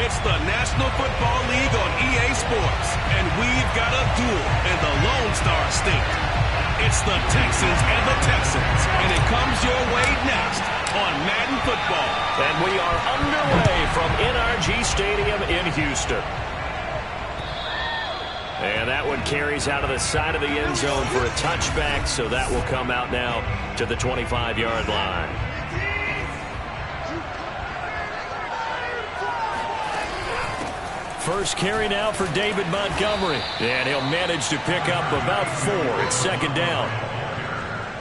It's the National Football League on EA Sports, and we've got a duel in the Lone Star State. It's the Texans and the Texans, and it comes your way next on Madden Football. And we are underway from NRG Stadium in Houston. And that one carries out of the side of the end zone for a touchback, so that will come out now to the 25-yard line. First carry now for David Montgomery. And he'll manage to pick up about 4 at second down.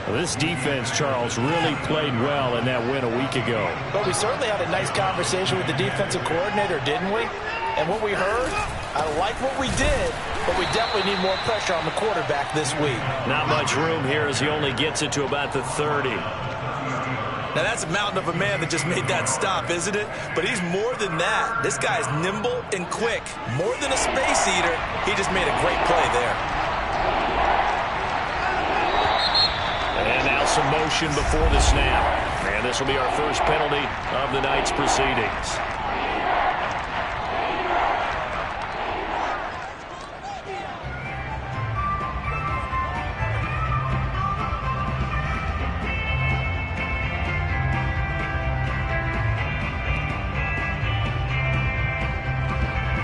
Well, this defense, Charles, really played well in that win a week ago. But we certainly had a nice conversation with the defensive coordinator, didn't we? And what we heard, I like what we did, but we definitely need more pressure on the quarterback this week. Not much room here as he only gets it to about the 30. Now, that's a mountain of a man that just made that stop, isn't it? But he's more than that. This guy's nimble and quick. More than a space eater, he just made a great play there. And now some motion before the snap. And this will be our first penalty of the night's proceedings.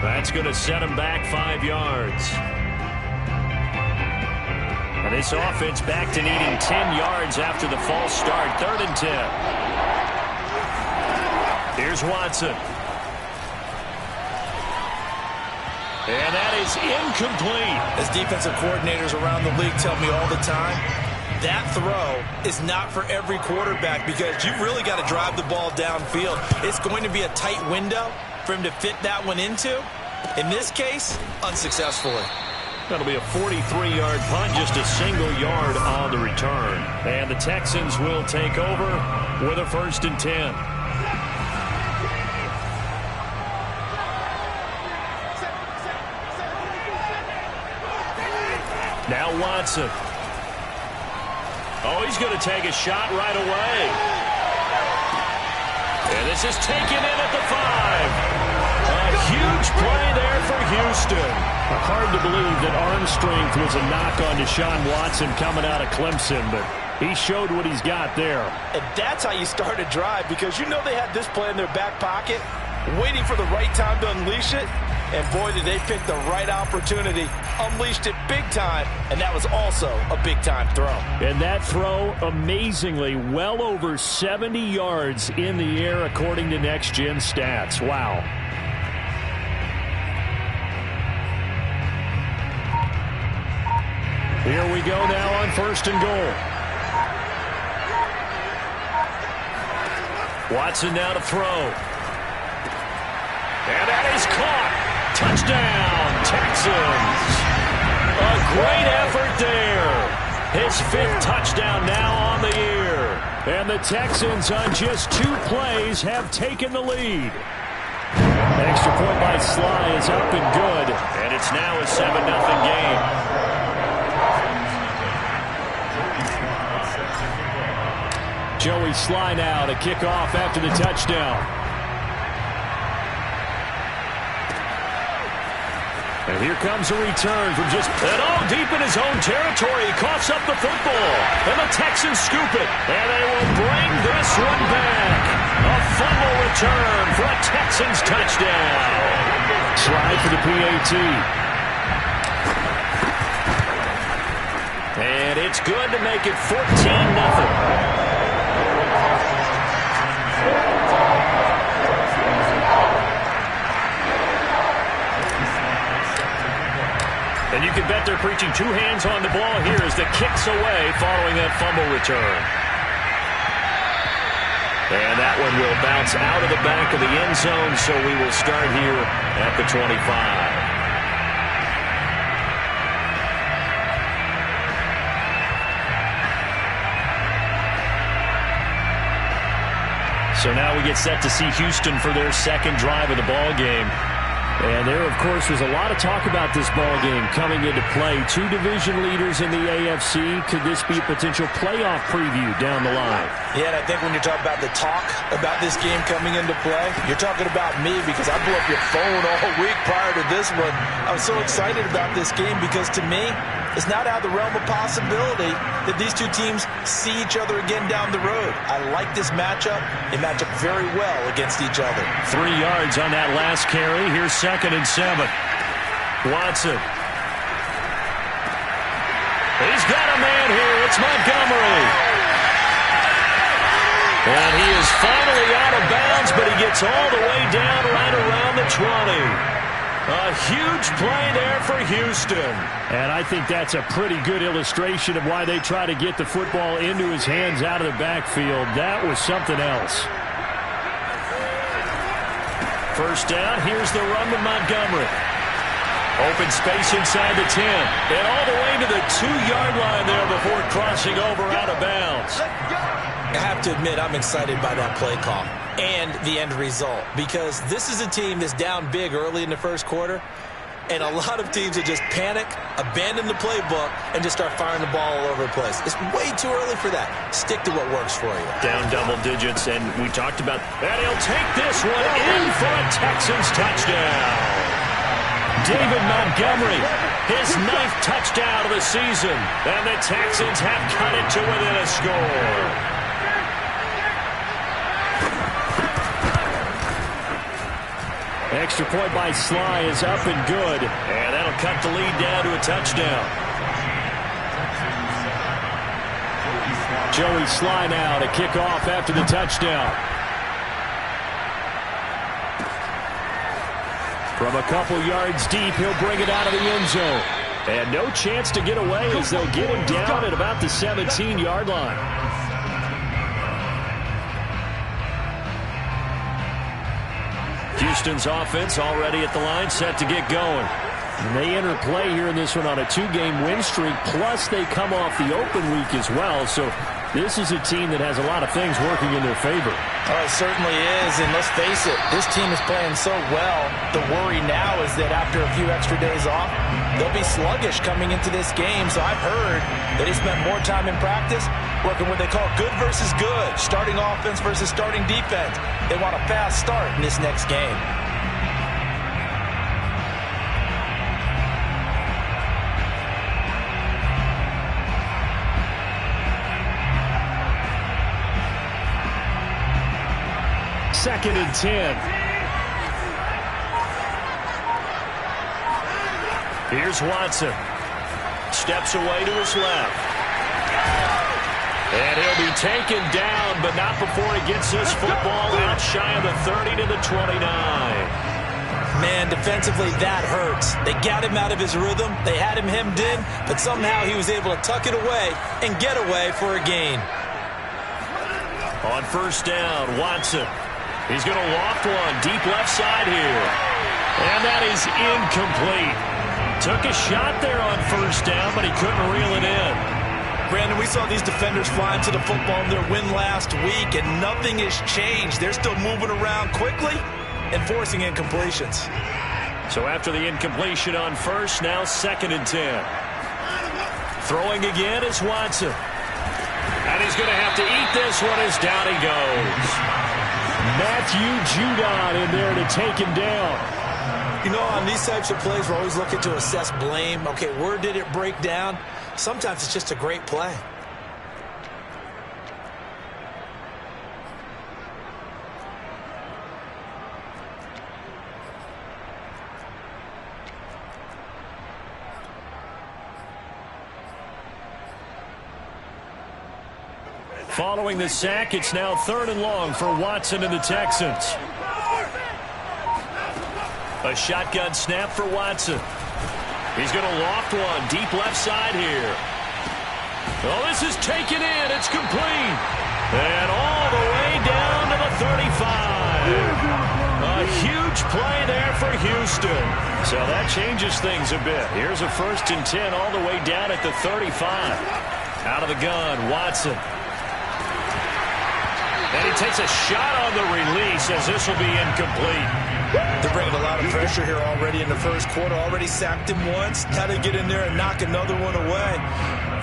That's going to set him back 5 yards. And this offense back to needing 10 yards after the false start. 3rd and 10. Here's Watson. And that is incomplete. As defensive coordinators around the league tell me all the time, that throw is not for every quarterback because you've really got to drive the ball downfield. It's going to be a tight window for him to fit that one into. In this case, unsuccessfully. That'll be a 43-yard punt, just a single yard on the return. And the Texans will take over with a 1st and 10. Now Watson. Oh, he's going to take a shot right away. And this is taken in at the 5. A huge play there for Houston. Hard to believe that arm strength was a knock on Deshaun Watson coming out of Clemson, but he showed what he's got there. And that's how you start a drive, because you know they had this play in their back pocket, waiting for the right time to unleash it. And boy, did they pick the right opportunity, unleashed it big time, and that was also a big-time throw. And that throw, amazingly, well over 70 yards in the air, according to Next Gen Stats. Wow. Here we go now on 1st and goal. Watson now to throw. And that is caught. Touchdown, Texans. A great effort there. His 5th touchdown now on the year. And the Texans on just 2 plays have taken the lead. Extra point by Sly is up and good. And it's now a 7-0 game. Joey Sly now to kick off after the touchdown. And here comes a return from just all deep in his own territory. He coughs up the football. And the Texans scoop it. And they will bring this one back. A fumble return for a Texans touchdown. Slide for the PAT. And it's good to make it 14-0. And you can bet they're preaching 2 hands on the ball here as the kick's away following that fumble return. And that one will bounce out of the back of the end zone, so we will start here at the 25. So now we get set to see Houston for their 2nd drive of the ball game. And there, of course, was a lot of talk about this ball game coming into play. Two division leaders in the AFC. Could this be a potential playoff preview down the line? Yeah, and I think when you're talking about the talk about this game coming into play, you're talking about me because I blew up your phone all week prior to this one. I was so excited about this game because, to me, it's not out of the realm of possibility that these two teams see each other again down the road. I like this matchup. They match up very well against each other. 3 yards on that last carry. Here's 2nd and 7. Watson. He's got a man here. It's Montgomery. And he is finally out of bounds, but he gets all the way down right around the 20. A huge play there for Houston. And I think that's a pretty good illustration of why they try to get the football into his hands out of the backfield. That was something else. First down, here's the run to Montgomery. Open space inside the 10. And all the way to the 2-yard line there before crossing over out of bounds. I have to admit, I'm excited by that play call and the end result because this is a team that's down big early in the first quarter, and a lot of teams will just panic, abandon the playbook, and just start firing the ball all over the place. It's way too early for that. Stick to what works for you. Down double digits, and we talked about that. He'll take this one in for a Texans touchdown. David Montgomery, his 9th touchdown of the season, and the Texans have cut it to within a score. Extra point by Sly is up and good. And that'll cut the lead down to a touchdown. Joey Sly now to kick off after the touchdown. From a couple yards deep, he'll bring it out of the end zone. And no chance to get away as they'll get him down at about the 17-yard line. Houston's offense already at the line, set to get going. And they enter play here in this one on a 2-game win streak, plus they come off the open week as well. So this is a team that has a lot of things working in their favor. Oh, it certainly is, and let's face it, this team is playing so well. The worry now is that after a few extra days off, they'll be sluggish coming into this game. So I've heard that they spent more time in practice working what they call good versus good, starting offense versus starting defense. They want a fast start in this next game. Second and 10. Here's Watson. Steps away to his left. And he'll be taken down, but not before he gets this football out shy of the 30 to the 29. Man, defensively, that hurts. They got him out of his rhythm. They had him hemmed in, but somehow he was able to tuck it away and get away for a gain. On first down, Watson. He's going to loft one deep left side here. And that is incomplete. Took a shot there on first down, but he couldn't reel it in. Brandon, we saw these defenders flying to the football in their win last week, and nothing has changed. They're still moving around quickly and forcing incompletions. So after the incompletion on first, now 2nd and 10. Throwing again is Watson. And he's going to have to eat this one as down he goes. Matthew Judon in there to take him down. You know, on these types of plays, we're always looking to assess blame. Okay, where did it break down? Sometimes it's just a great play. Following the sack, it's now 3rd and long for Watson and the Texans. A shotgun snap for Watson. He's going to loft one deep left side here. Oh, this is taken in. It's complete. And all the way down to the 35. A huge play there for Houston. So that changes things a bit. Here's a 1st and 10 all the way down at the 35. Out of the gun, Watson. And he takes a shot on the release as this will be incomplete. They're bringing a lot of pressure here already in the first quarter. Already sacked him once. How to get in there and knock another one away.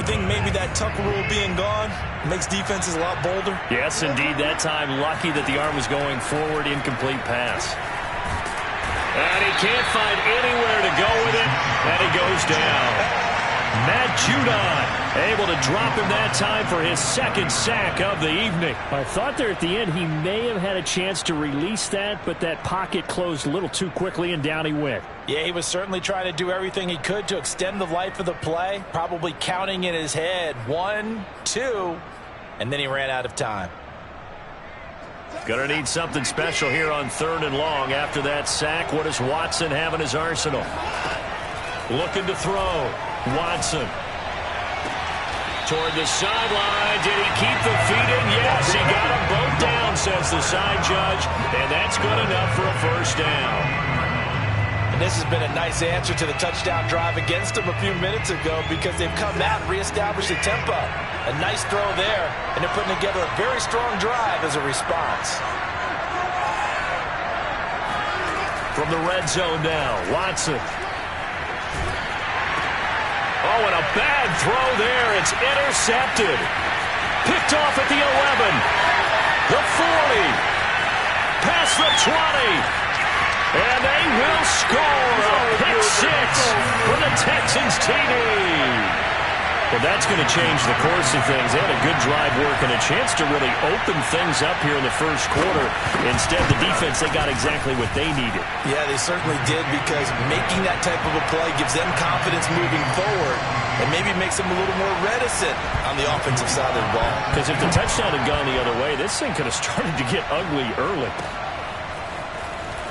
You think maybe that tuck rule being gone makes defenses a lot bolder? Yes, indeed. That time, lucky that the arm was going forward. Incomplete pass. And he can't find anywhere to go with it. And he goes down. Matt Judon able to drop him that time for his second sack of the evening. I thought there at the end he may have had a chance to release that, but that pocket closed a little too quickly, and down he went. Yeah, he was certainly trying to do everything he could to extend the life of the play, probably counting in his head 1, 2, and then he ran out of time. Gonna need something special here on 3rd and long after that sack. What does Watson have in his arsenal? Looking to throw. Watson. Toward the sideline. Did he keep the feet in? Yes, he got them both down, says the side judge. And that's good enough for a first down. And this has been a nice answer to the touchdown drive against them a few minutes ago because they've come out and reestablished the tempo. A nice throw there, and they're putting together a very strong drive as a response. From the red zone now, Watson. Oh, and a bad throw there. It's intercepted. Picked off at the 11. The 40. Past the 20. And they will score a pick six for the Texans TD. Well, that's going to change the course of things. They had a good drive work and a chance to really open things up here in the first quarter. Instead, the defense, they got exactly what they needed. Yeah, they certainly did, because making that type of a play gives them confidence moving forward and maybe makes them a little more reticent on the offensive side of the ball. Because if the touchdown had gone the other way, this thing could have started to get ugly early.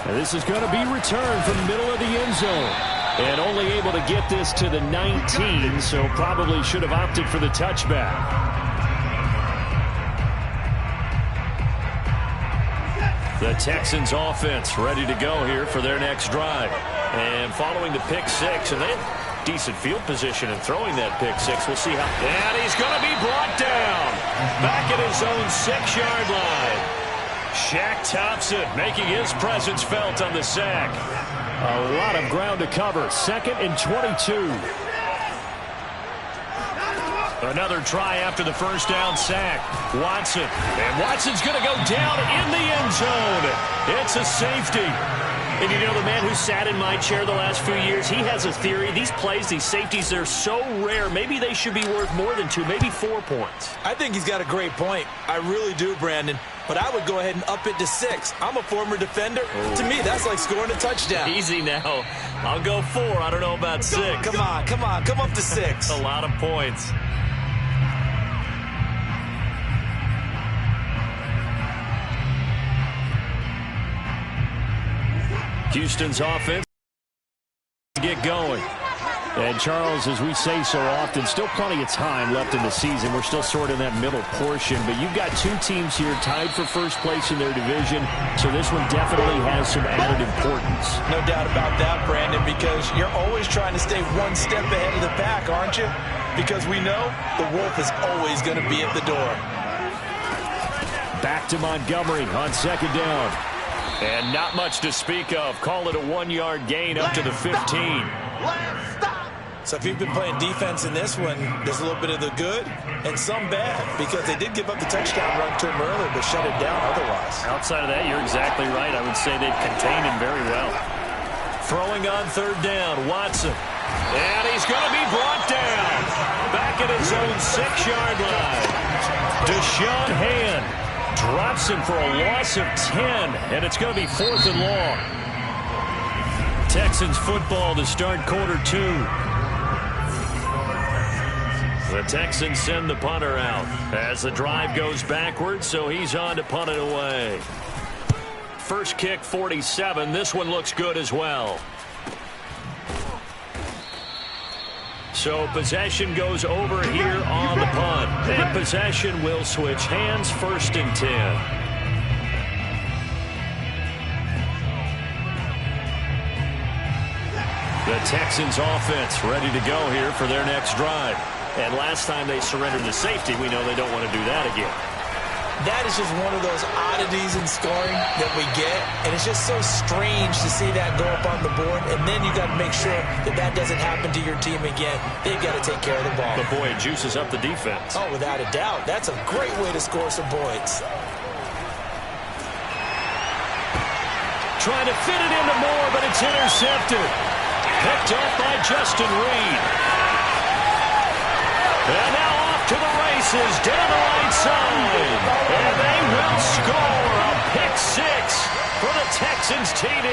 And this is going to be returned from the middle of the end zone. And only able to get this to the 19, so probably should have opted for the touchback. The Texans offense ready to go here for their next drive. And following the pick six, and they have decent field position in throwing that pick six. We'll see how. And he's going to be brought down. Back at his own 6-yard line. Shaq Thompson making his presence felt on the sack. A lot of ground to cover. 2nd and 22. Another try after the first down sack. Watson. And Watson's going to go down in the end zone. It's a safety. And you know, the man who sat in my chair the last few years, he has a theory. These plays, these safeties, they're so rare. Maybe they should be worth more than 2, maybe 4 points. I think he's got a great point. I really do, Brandon. But I would go ahead and up it to 6. I'm a former defender. To me, that's like scoring a touchdown. Easy now. I'll go 4. I don't know about 6. Come on. Come up to 6. A lot of points. Houston's offense get going. And Charles, as we say so often, still plenty of time left in the season. We're still sort of in that middle portion, but you've got 2 teams here tied for first place in their division, so this one definitely has some added importance. No doubt about that, Brandon, because you're always trying to stay 1 step ahead of the pack, aren't you? Because we know the Wolf is always going to be at the door. Back to Montgomery on 2nd down. And not much to speak of. Call it a 1-yard gain up to the 15. So if you've been playing defense in this one, there's a little bit of the good and some bad, because they did give up the touchdown run to him earlier, but shut it down otherwise. Outside of that, you're exactly right. I would say they've contained him very well. Throwing on 3rd down, Watson. And he's going to be brought down. Back at his own 6-yard line. Deshaun Hand drops him for a loss of 10, and it's going to be 4th and long. Texans football to start quarter 2. The Texans send the punter out as the drive goes backwards, so he's on to punt it away. First kick, 47. This one looks good as well. So possession goes over here on the punt. And possession will switch hands, 1st and 10. The Texans offense ready to go here for their next drive. And last time they surrendered the safety, we know they don't want to do that again. That is just one of those oddities in scoring that we get, and it's just so strange to see that go up on the board, and then you got to make sure that that doesn't happen to your team again. They've got to take care of the ball. But boy, it juices up the defense. Oh, without a doubt. That's a great way to score some points. Trying to fit it into Moore, but it's intercepted. Picked up by Justin Reed. And now off to the races down the right side. And they will score a pick six for the Texans TD.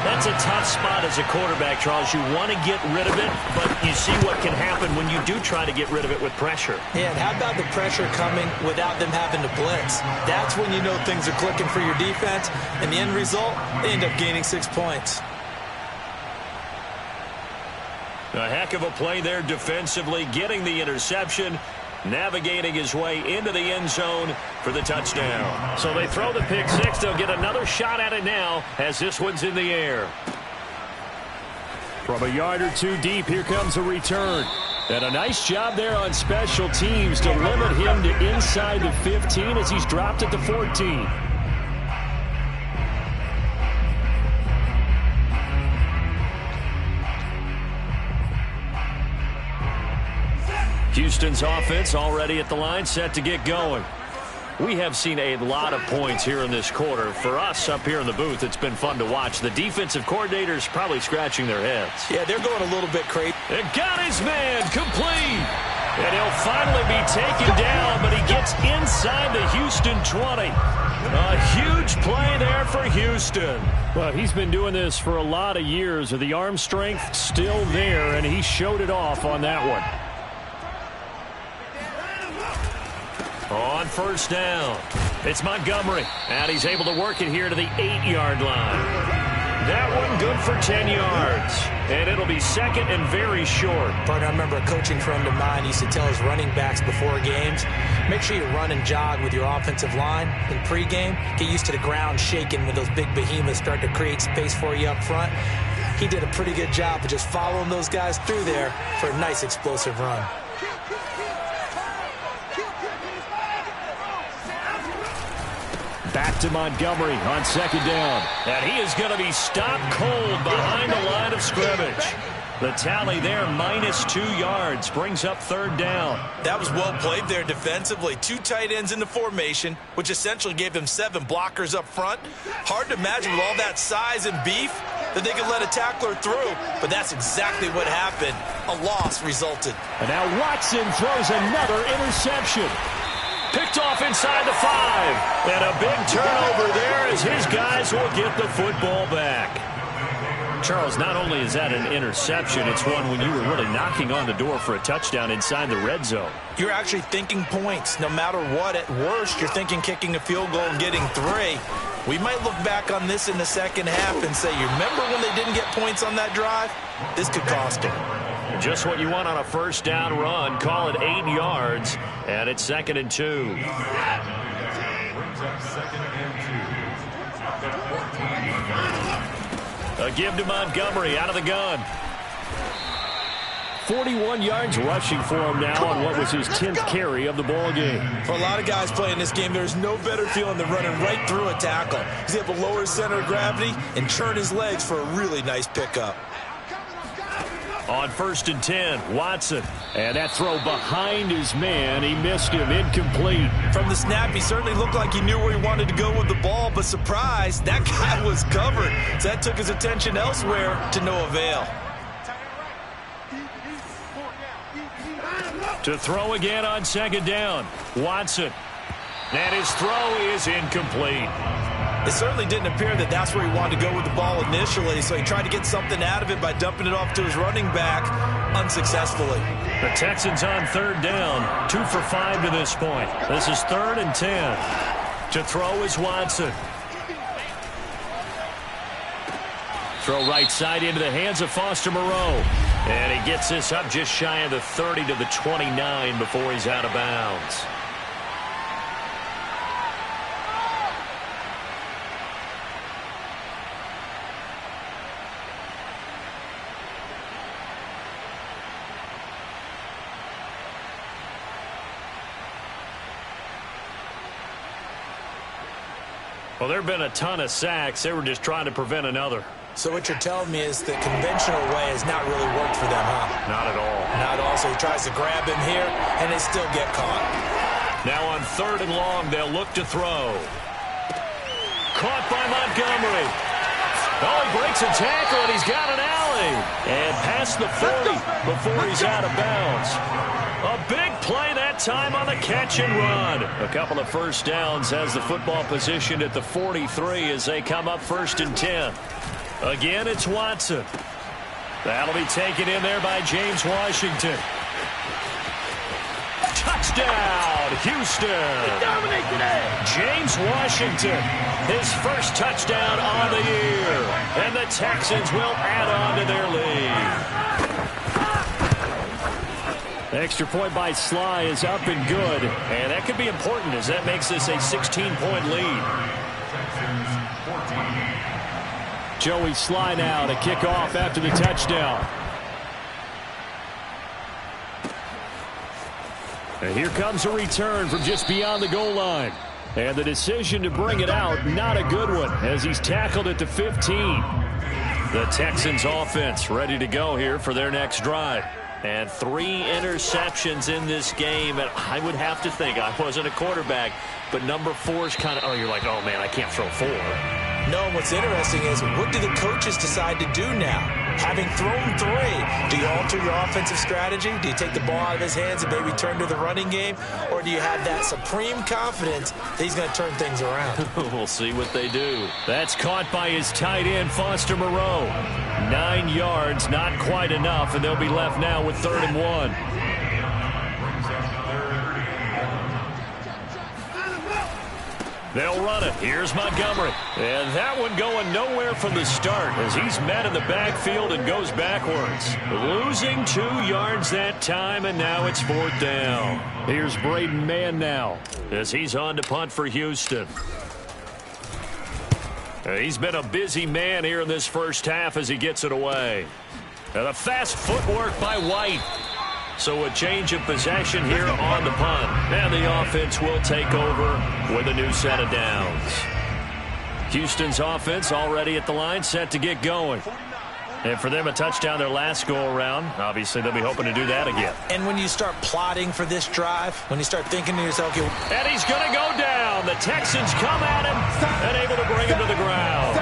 That's a tough spot as a quarterback, Charles. You want to get rid of it, but you see what can happen when you do try to get rid of it with pressure. Yeah, and how about the pressure coming without them having to blitz? That's when you know things are clicking for your defense, and the end result, they end up gaining 6 points. A heck of a play there defensively, getting the interception, navigating his way into the end zone for the touchdown. So they throw the pick six. They'll get another shot at it now as this one's in the air. From a yard or two deep, here comes a return. And a nice job there on special teams to limit him to inside the 15 as he's dropped at the 14. Houston's offense already at the line, set to get going. We have seen a lot of points here in this quarter. For us up here in the booth, it's been fun to watch. The defensive coordinators probably scratching their heads. Yeah, they're going a little bit crazy. It got his man complete. And he'll finally be taken down, but he gets inside the Houston 20. A huge play there for Houston. Well, he's been doing this for a lot of years. The arm strength still there, and he showed it off on that one. On first down, it's Montgomery, and he's able to work it here to the 8-yard line. That one good for 10 yards, and it'll be second and very short. Partner, I remember a coaching friend of mine used to tell his running backs before games, make sure you run and jog with your offensive line in pregame. Get used to the ground shaking when those big behemoths start to create space for you up front. He did a pretty good job of just following those guys through there for a nice explosive run. Back to Montgomery on second down. And he is going to be stopped cold behind the line of scrimmage. The tally there, -2 yards, brings up third down. That was well played there defensively. 2 tight ends in the formation, which essentially gave them 7 blockers up front. Hard to imagine with all that size and beef that they could let a tackler through, but that's exactly what happened. A loss resulted. And now Watson throws another interception. Picked off inside the 5. And a big turnover there as his guys will get the football back. Charles, not only is that an interception, it's one when you were really knocking on the door for a touchdown inside the red zone. You're actually thinking points. No matter what, at worst, you're thinking kicking a field goal and getting 3. We might look back on this in the second half and say, you remember when they didn't get points on that drive? This could cost them. Just what you want on a first down run. Call it 8 yards, and it's 2nd and 2. A give to Montgomery out of the gun. 41 yards rushing for him now on what was his 10th carry of the ball game. For a lot of guys playing this game, there's no better feeling than running right through a tackle. He's able to lower his center of gravity and turn his legs for a really nice pickup. On 1st and 10, Watson. And that throw behind his man. He missed him, incomplete. From the snap, he certainly looked like he knew where he wanted to go with the ball, but surprise, that guy was covered. So that took his attention elsewhere to no avail. To throw again on 2nd down, Watson. And his throw is incomplete. It certainly didn't appear that that's where he wanted to go with the ball initially, so he tried to get something out of it by dumping it off to his running back unsuccessfully. The Texans on 3rd down, 2 for 5 to this point. This is 3rd and 10. To throw is Watson. Throw right side into the hands of Foster Moreau. And he gets this up just shy of the 30 to the 29 before he's out of bounds. Well, there have been a ton of sacks. They were just trying to prevent another. So what you're telling me is the conventional way has not really worked for them, huh? Not at all. Not at all. So he tries to grab him here, and they still get caught. Now on 3rd and long, they'll look to throw. Caught by Montgomery. Oh, he breaks a tackle, and he's got an alley. And past the 40 before he's out of bounds. A big play that time on the catch and run. A couple of first downs has the football positioned at the 43 as they come up 1st and 10. Again, it's Watson. That'll be taken in there by James Washington. Touchdown, Houston. James Washington, his first touchdown on the year. And the Texans will add on to their lead. Extra point by Sly is up and good. And that could be important as that makes this a 16-point lead. Joey Sly now to kick off after the touchdown. And here comes a return from just beyond the goal line. And the decision to bring it out, not a good one, as he's tackled at the 15. The Texans offense ready to go here for their next drive. And 3 interceptions in this game. And I would have to think, I wasn't a quarterback, but number 4 is kind of, oh, you're like, oh, man, I can't throw 4. No, what's interesting is what do the coaches decide to do now? Having thrown 3, do you alter your offensive strategy? Do you take the ball out of his hands and maybe turn to the running game? Or do you have that supreme confidence that he's going to turn things around? We'll see what they do. That's caught by his tight end, Foster Moreau. 9 yards, not quite enough, and they'll be left now with 3rd and 1. They'll run it. Here's Montgomery. And that one going nowhere from the start as he's met in the backfield and goes backwards. Losing 2 yards that time, and now it's 4th down. Here's Braden Mann now as he's on to punt for Houston. He's been a busy man here in this first half as he gets it away. And a fast footwork by White. So a change of possession here on the punt. And the offense will take over with a new set of downs. Houston's offense already at the line, set to get going. And for them, a touchdown their last go-around. Obviously, they'll be hoping to do that again. And when you start plotting for this drive, when you start thinking to yourself, okay, and he's going to go down. The Texans come at him and able to bring him to the ground.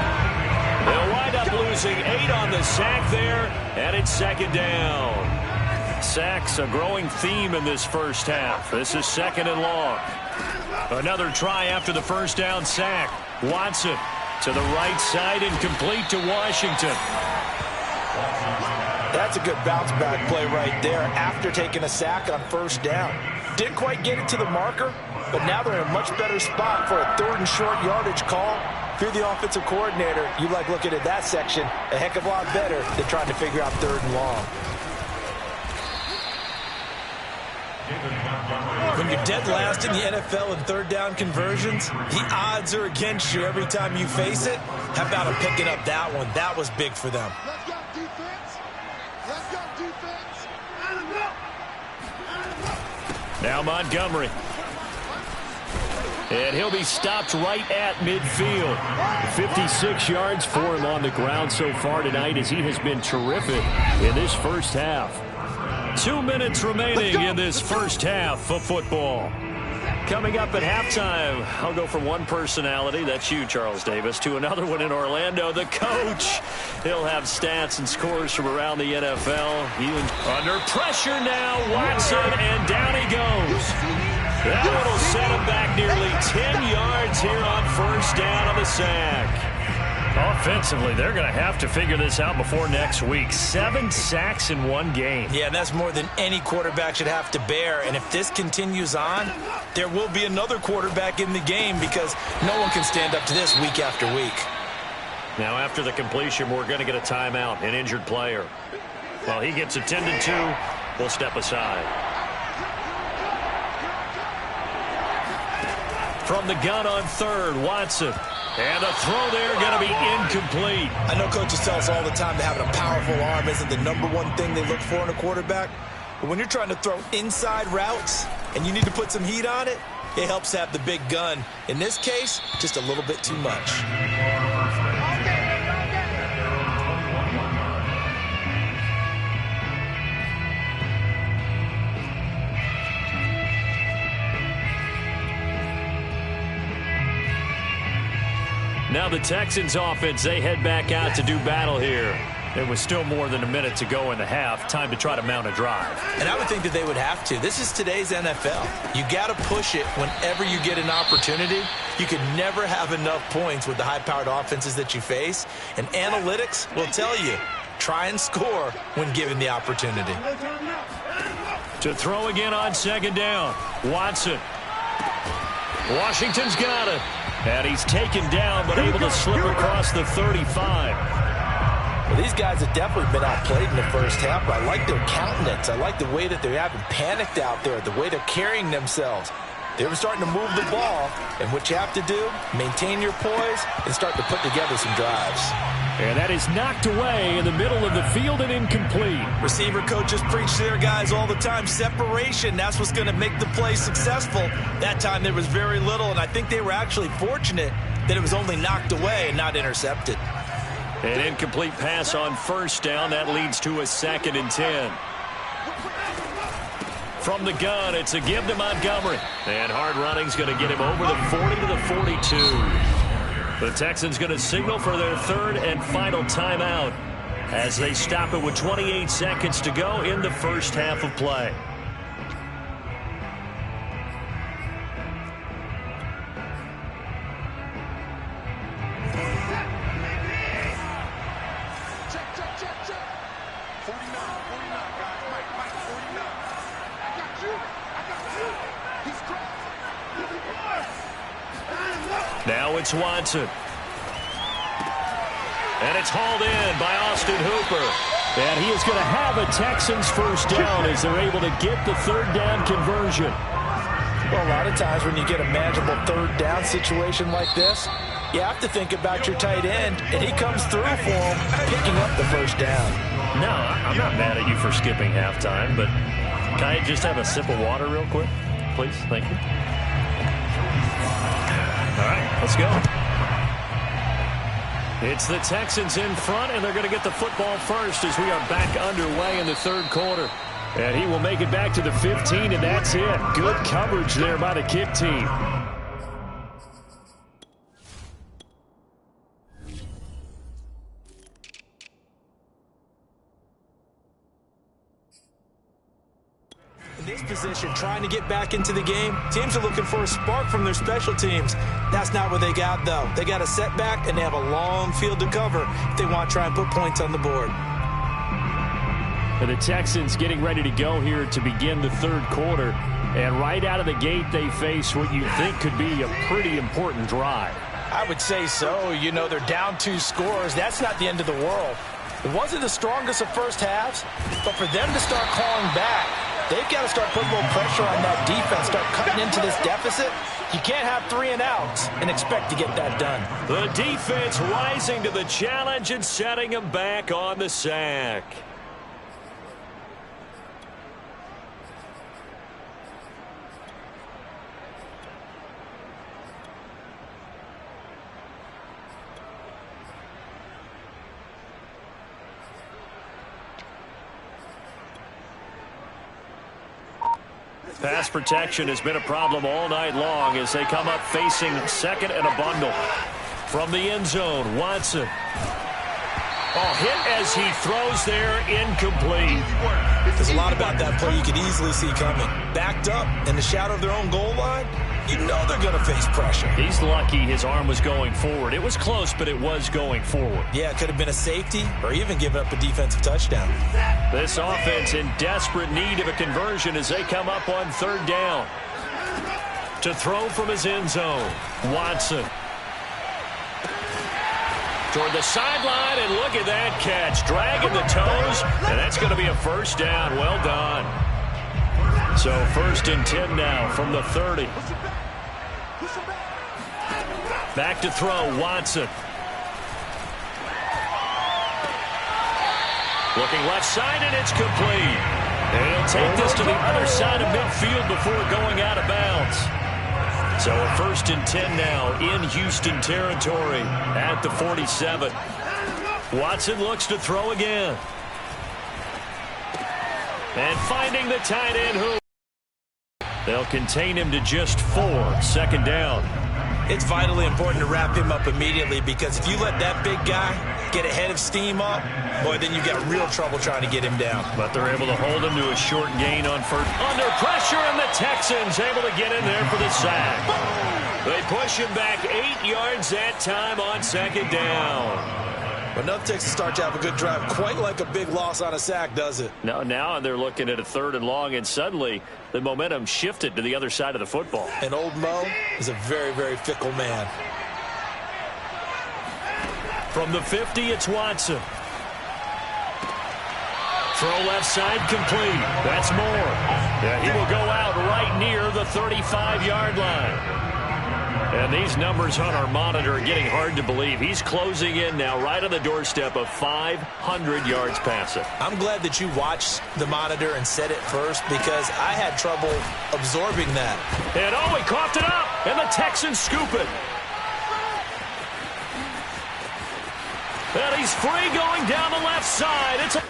They'll wind up losing 8 on the sack there, and it's 2nd down. Sacks a growing theme in this first half. This is 2nd and long. Another try after the first down sack. Watson to the right side and complete to Washington. That's a good bounce back play right there after taking a sack on 1st down. Didn't quite get it to the marker, but now they're in a much better spot for a 3rd and short yardage call. If you're the offensive coordinator, you like looking at that section a heck of a lot better than trying to figure out 3rd and long. When you're dead last in the NFL in 3rd down conversions, the odds are against you every time you face it. How about him picking up that one? That was big for them. Let's go defense. Let's go defense. Now Montgomery. And he'll be stopped right at midfield. 56 yards for him on the ground so far tonight as he has been terrific in this first half. 2 minutes remaining in this first half of football. Coming up at halftime, I'll go from one personality, that's you, Charles Davis, to another one in Orlando, the coach. He'll have stats and scores from around the NFL. Under pressure now, Watson, and down he goes. That one will set him back nearly 10 yards here on 1st down on the sack. Offensively, they're going to have to figure this out before next week. 7 sacks in 1 game. Yeah, and that's more than any quarterback should have to bear. And if this continues on, there will be another quarterback in the game because no one can stand up to this week after week. Now, after the completion, we're going to get a timeout, an injured player. While he gets attended to, we'll step aside. From the gun on 3rd, Watson. And the throw there going to be incomplete. I know coaches tell us all the time that having a powerful arm isn't the #1 thing they look for in a quarterback. But when you're trying to throw inside routes and you need to put some heat on it, it helps have the big gun. In this case, just a little bit too much. Now the Texans offense, they head back out to do battle here. There was still more than a minute to go in the half. Time to try to mount a drive. And I would think that they would have to. This is today's NFL. You got to push it whenever you get an opportunity. You can never have enough points with the high-powered offenses that you face. And analytics will tell you, try and score when given the opportunity. To throw again on second down. Watson. Washington's got it. And he's taken down, but able to slip across the 35. Well, these guys have definitely been outplayed in the first half, but I like their countenance. I like the way that they're having panicked out there, the way they're carrying themselves. They were starting to move the ball, and what you have to do, maintain your poise and start to put together some drives. And that is knocked away in the middle of the field and incomplete. Receiver coaches preach to their guys all the time. Separation, that's what's going to make the play successful. That time there was very little, and I think they were actually fortunate that it was only knocked away and not intercepted. An incomplete pass on first down. That leads to a 2nd and 10. From the gun, it's a give to Montgomery. And hard running's going to get him over the 40 to the 42. The Texans going to signal for their 3rd and final timeout as they stop it with 28 seconds to go in the first half of play. Now it's Watson. And it's hauled in by Austin Hooper. And he is going to have a Texans first down as they're able to get the 3rd down conversion. Well, a lot of times when you get a manageable 3rd down situation like this, you have to think about your tight end, and he comes through for him, picking up the first down. No, I'm not mad at you for skipping halftime, but can I just have a sip of water real quick, please? Thank you. All right, let's go. It's the Texans in front, and they're going to get the football first as we are back underway in the 3rd quarter. And he will make it back to the 15, and that's it. Good coverage there by the kick team. In this position, trying to get back into the game, teams are looking for a spark from their special teams. That's not what they got, though. They got a setback, and they have a long field to cover if they want to try and put points on the board. And the Texans getting ready to go here to begin the 3rd quarter. And right out of the gate, they face what you think could be a pretty important drive. I would say so. You know, they're down 2 scores. That's not the end of the world. It wasn't the strongest of first halves, but for them to start calling back, they've got to start putting a little pressure on that defense, start cutting into this deficit. You can't have 3 and outs and expect to get that done. The defense rising to the challenge and setting them back on the sack. Pass protection has been a problem all night long as they come up facing 2nd and a bundle. From the end zone, Watson. Oh, hit as he throws there, incomplete. There's a lot about that play you could easily see coming. Backed up in the shadow of their own goal line, you know they're going to face pressure. He's lucky his arm was going forward. It was close, but it was going forward. Yeah, it could have been a safety or even given up a defensive touchdown. This offense in desperate need of a conversion as they come up on 3rd down. To throw from his end zone, Watson. Toward the sideline, and look at that catch. Dragging the toes, and that's going to be a first down. Well done. So 1st and 10 now from the 30. Back to throw, Watson. Looking left side, and it's complete. And he'll take this to the other side of midfield before going out of bounds. So a 1st and 10 now in Houston territory at the 47. Watson looks to throw again. And finding the tight end who they'll contain him to just 4. 2nd down. It's vitally important to wrap him up immediately, because if you let that big guy get ahead of steam up, boy, then you've got real trouble trying to get him down. But they're able to hold him to a short gain on 1st. Under pressure, and the Texans able to get in there for the sack. They push him back 8 yards that time on 2nd down. But enough Texans start to have a good drive, quite like a big loss on a sack, does it? Now they're looking at a 3rd and long, and suddenly the momentum shifted to the other side of the football. And old Mo is a very, very fickle man. From the 50, it's Watson. Throw left side complete. That's Moore. Yeah, he will go out right near the 35-yard line. And these numbers on our monitor are getting hard to believe. He's closing in now right on the doorstep of 500 yards passing. I'm glad that you watched the monitor and said it first, because I had trouble absorbing that. And he coughed it up, and the Texans scoop it. And he's free going down the left side. It's a